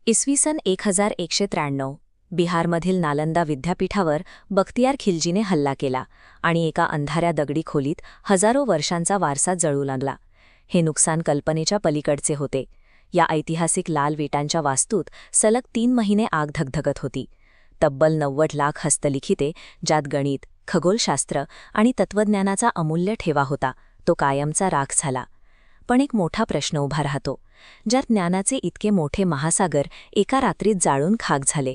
इसवी सन 1193 बिहारमधील नालंदा विद्यापीठावर बख्तियार खिलजीने हल्ला केला आणि एका अंधाऱ्या दगडी खोलीत हजारो वर्षांचा वारसा जळू लागला. हे नुकसान कल्पनेच्या पलीकडचे होते. या ऐतिहासिक लाल विटांच्या वास्तूत सलग 3 महिने आग धगधगत होती. तब्बल 90 लाख हस्तलिखिते, ज्यात गणित, खगोलशास्त्र आणि तत्त्वज्ञानाचा अमूल्य ठेवा होता, तो कायमचा राख झाला. पण एक मोठा प्रश्न उभा राहतो. ज्यात ज्ञानाचे इतके मोठे महासागर एका रात्रीत जाळून खाक झाले,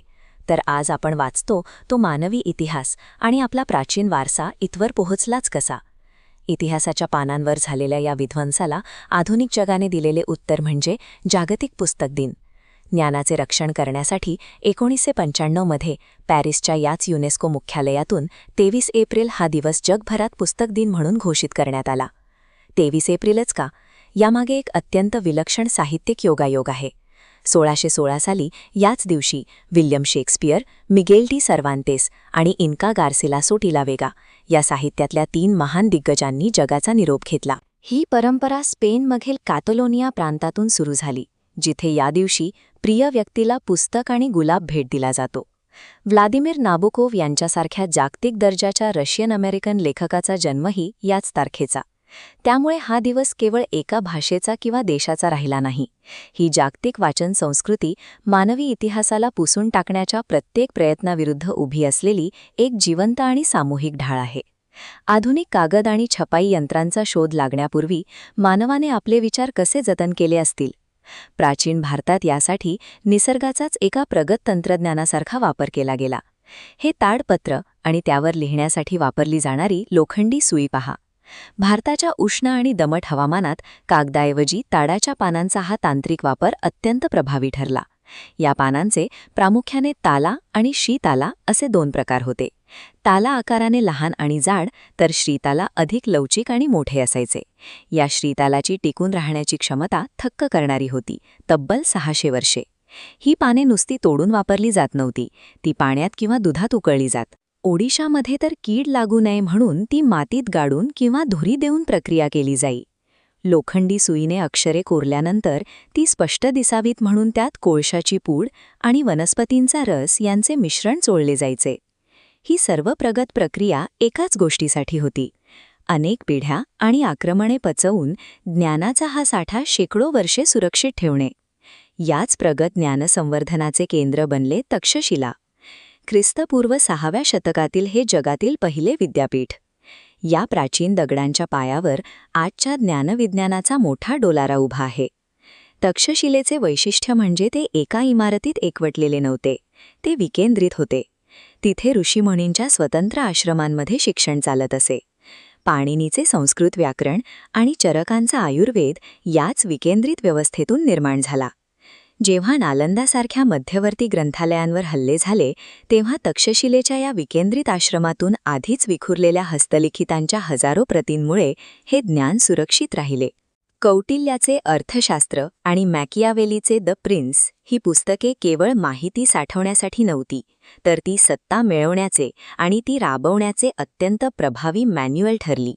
तर आज आपण वाचतो तो मानवी इतिहास आणि आपला प्राचीन वारसा इथवर पोहोचलाच कसा? इतिहासाच्या पानांवर झालेल्या या विध्वंसाला आधुनिक जगाने दिलेले उत्तर म्हणजे जागतिक पुस्तक दिन. ज्ञानाचे रक्षण करण्यासाठी 1995 मध्ये पॅरिसच्या याच युनेस्को मुख्यालयातून 23 एप्रिल हा दिवस जगभरात पुस्तक दिन म्हणून घोषित करण्यात आला. 23 एप्रिलच का? यामागे एक अत्यंत विलक्षण साहित्यिक योगायोग आहे. 1616 साली याच दिवशी विल्यम शेक्सपियर, मिगेल डी सर्वांतेस आणि इन्का गार्सिला सोटिलावेगा या साहित्यातल्या 3 महान दिग्गजांनी जगाचा निरोप घेतला. ही परंपरा स्पेनमधील कॅटलोनिया प्रांतातून सुरू झाली, जिथे या दिवशी प्रिय व्यक्तीला पुस्तक आणि गुलाब भेट दिला जातो. व्लादिमीर नाबोकोव्ह यांच्यासारख्या जागतिक दर्जाच्या रशियन अमेरिकन लेखकाचा जन्मही याच तारखेचा. त्यामुळे हा दिवस केवळ एका भाषेचा किंवा देशाचा राहिला नाही. ही जागतिक वाचन संस्कृती मानवी इतिहासाला पुसून टाकण्याच्या प्रत्येक प्रयत्नाविरुद्ध उभी असलेली एक जिवंत आणि सामूहिक ढाळ आहे. आधुनिक कागद आणि छपाई यंत्रांचा शोध लागण्यापूर्वी मानवाने आपले विचार कसे जतन केले असतील? प्राचीन भारतात यासाठी निसर्गाचाच एका प्रगत तंत्रज्ञानासारखा वापर केला गेला. हे ताडपत्र आणि त्यावर लिहिण्यासाठी वापरली जाणारी लोखंडी सुई पहा. भारताच्या उष्ण आणि दमट हवामानात कागदाऐवजी ताडाच्या पानांचा हा तांत्रिक वापर अत्यंत प्रभावी ठरला. या पानांचे प्रामुख्याने ताला आणि श्रीताला असे 2 प्रकार होते. ताला आकाराने लहान आणि जाड, तर श्रीताला अधिक लवचिक आणि मोठे असायचे. या श्रीतालाची टिकून राहण्याची क्षमता थक्क करणारी होती, तब्बल 600 वर्षे. ही पाने नुसती तोडून वापरली जात नव्हती, ती पाण्यात किंवा दुधात उकळली जात. ओडिशामध्ये तर कीड लागू नये म्हणून ती मातीत गाडून किंवा धुरी देऊन प्रक्रिया केली जाई. लोखंडी सुईने अक्षरे कोरल्यानंतर ती स्पष्ट दिसावीत म्हणून त्यात कोळशाची पूड आणि वनस्पतींचा रस यांचे मिश्रण चोळले जायचे. ही सर्व प्रगत प्रक्रिया एकाच गोष्टीसाठी होती: अनेक पिढ्या आणि आक्रमणे पचवून ज्ञानाचा हा साठा शेकडो वर्षे सुरक्षित ठेवणे. याच प्रगत ज्ञानसंवर्धनाचे केंद्र बनले तक्षशिला. ख्रिस्तपूर्व 6व्या शतकातील हे जगातील पहिले विद्यापीठ. या प्राचीन दगडांच्या पायावर आजच्या ज्ञानविज्ञानाचा मोठा डोलारा उभा आहे. तक्षशिलेचे वैशिष्ट्य म्हणजे ते एका इमारतीत एकवटलेले नव्हते, ते विकेंद्रित होते. तिथे ऋषीमुनींच्या स्वतंत्र आश्रमांमध्ये शिक्षण चालत असे. पाणिनीचे संस्कृत व्याकरण आणि चरकांचा आयुर्वेद याच विकेंद्रित व्यवस्थेतून निर्माण झाला. जेव्हा नालंदासारख्या मध्यवर्ती ग्रंथालयांवर हल्ले झाले, तेव्हा तक्षशिलेच्या या विकेंद्रित आश्रमातून आधीच विखुरलेल्या हस्तलिखितांच्या हजारो प्रतींमुळे हे ज्ञान सुरक्षित राहिले. कौटिल्याचे अर्थशास्त्र आणि मॅकियावेलीचे द प्रिन्स ही पुस्तके केवळ माहिती साठवण्यासाठी नव्हती, तर ती सत्ता मिळवण्याचे आणि ती राबवण्याचे अत्यंत प्रभावी मॅन्युअल ठरली.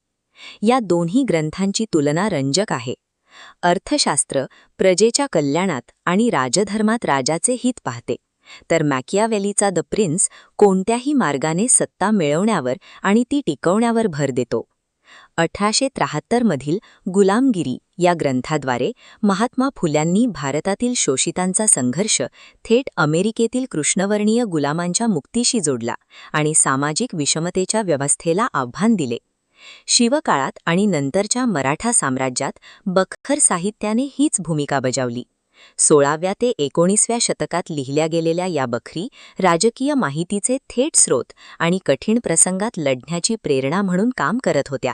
या दोन्ही ग्रंथांची तुलना रंजक आहे. अर्थशास्त्र प्रजेच्या कल्याणात आणि राजधर्मात राजाचे हित पाहते, तर मॅकियावेलीचा द प्रिन्स कोणत्याही मार्गाने सत्ता मिळवण्यावर आणि ती टिकवण्यावर भर देतो. 1873 मधील गुलामगिरी या ग्रंथाद्वारे महात्मा फुल्यांनी भारतातील शोषितांचा संघर्ष थेट अमेरिकेतील कृष्णवर्णीय गुलामांच्या मुक्तीशी जोडला आणि सामाजिक विषमतेच्या व्यवस्थेला आव्हान दिले. शिवकाळात आणि नंतरच्या मराठा साम्राज्यात बखर साहित्याने हीच भूमिका बजावली. 16व्या ते 19व्या शतकात लिहिल्या गेलेल्या या बखरी राजकीय माहितीचे थेट स्रोत आणि कठीण प्रसंगात लढण्याची प्रेरणा म्हणून काम करत होत्या.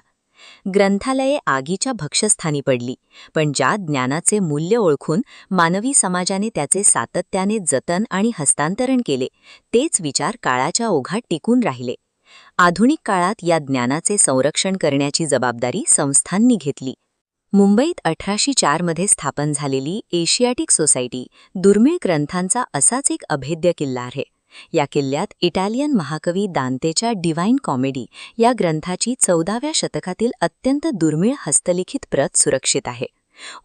ग्रंथालये आगीच्या भक्षस्थानी पडली, पण ज्या ज्ञानाचे मूल्य ओळखून मानवी समाजाने त्याचे सातत्याने जतन आणि हस्तांतरण केले, तेच विचार काळाच्या ओघात टिकून राहिले. आधुनिक काळात या ज्ञानाचे संरक्षण करण्याची जबाबदारी संस्थांनी घेतली. मुंबईत 1804 मध्ये स्थापन झालेली एशियाटिक सोसायटी दुर्मिळ ग्रंथांचा असाच एक अभेद्य किल्ला आहे. या किल्ल्यात इटालियन महाकवी दांतेच्या डिव्हाइन कॉमेडी या ग्रंथाची 14व्या शतकातील अत्यंत दुर्मिळ हस्तलिखित प्रत सुरक्षित आहे.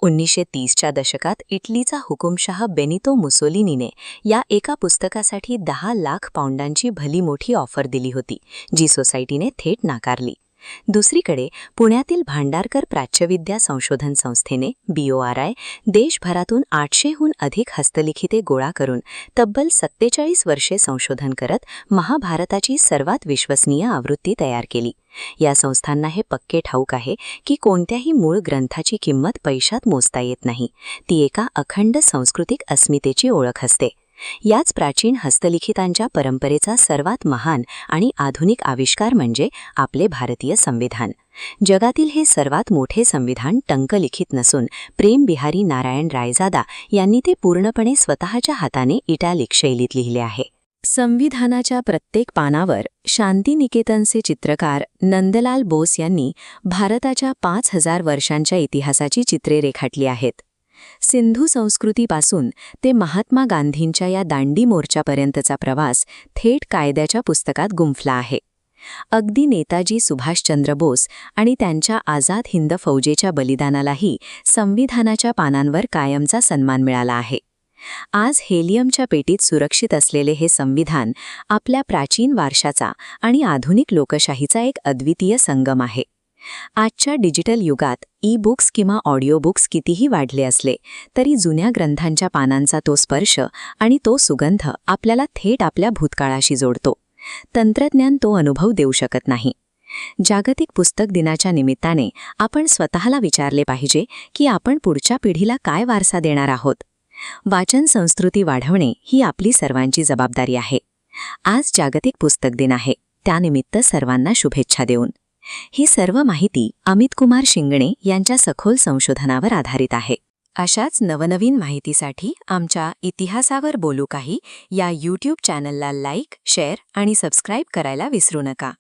1930च्या दशकात इटलीचा हुकुमशाह बेनितो मुसोलिनीने या एका पुस्तकासाठी 10 लाख पाऊंडांची भली मोठी ऑफर दिली होती, जी सोसायटीने थेट नाकारली. दुसरीकडे पुण्यातील भांडारकर प्राच्यविद्या संशोधन संस्थेने BORI देशभरातून 800हून अधिक हस्तलिखिते गोळा करून तब्बल 47 वर्षे संशोधन करत महाभारताची सर्वात विश्वसनीय आवृत्ती तयार केली. या संस्थांना हे पक्के ठाऊक आहे की कोणत्याही मूळ ग्रंथाची किंमत पैशात मोजता येत नाही, ती एका अखंड सांस्कृतिक अस्मितेची ओळख असते. याच प्राचीन हस्तलिखितांच्या परंपरेचा सर्वात महान आणि आधुनिक आविष्कार म्हणजे आपले भारतीय संविधान. जगातील हे सर्वात मोठे संविधान टंकलिखित नसून प्रेम बिहारी नारायण रायजादा यांनी ते पूर्णपणे स्वतःच्या हाताने इटॅलिक शैलीत लिहिले आहे. संविधानाच्या प्रत्येक पानावर शांतिनिकेतनचे चित्रकार नंदलाल बोस यांनी भारताच्या 5000 वर्षांच्या इतिहासाची चित्रे रेखाटली आहेत. सिंधू संस्कृतीपासून ते महात्मा गांधींच्या या दांडी मोर्चापर्यंतचा प्रवास थेट कायद्याच्या पुस्तकात गुंफला आहे. अगदी नेताजी सुभाषचंद्र बोस आणि त्यांच्या आझाद हिंद फौजेच्या बलिदानालाही संविधानाच्या पानांवर कायमचा सन्मान मिळाला आहे. आज हेलियमच्या पेटीत सुरक्षित असलेले हे संविधान आपल्या प्राचीन वारशाचा आणि आधुनिक लोकशाहीचा एक अद्वितीय संगम आहे. आजच्या डिजिटल युगात ई-बुक्स किंवा ऑडिओ बुक्स कितीही वाढले असले तरी जुन्या ग्रंथांच्या पानांचा तो स्पर्श आणि तो सुगंध आपल्याला थेट आपल्या भूतकाळाशी जोडतो. तंत्रज्ञान तो अनुभव देऊ शकत नाही. जागतिक पुस्तक दिनाच्या निमित्ताने आपण स्वतःला विचारले पाहिजे की आपण पुढच्या पिढीला काय वारसा देणार आहोत. वाचन संस्कृती वाढवणे ही आपली सर्वांची जबाबदारी आहे. आज जागतिक पुस्तक दिन आहे, त्यानिमित्त सर्वांना शुभेच्छा देऊन ही सर्व माहिती अमित कुमार शिंगणे यांच्या सखोल संशोधनावर आधारित आहे. अशाच नवनवीन माहितीसाठी आमच्या इतिहासावर बोलू काही या YouTube चॅनलला लाईक, शेअर आणि सबस्क्राईब करायला विसरू नका.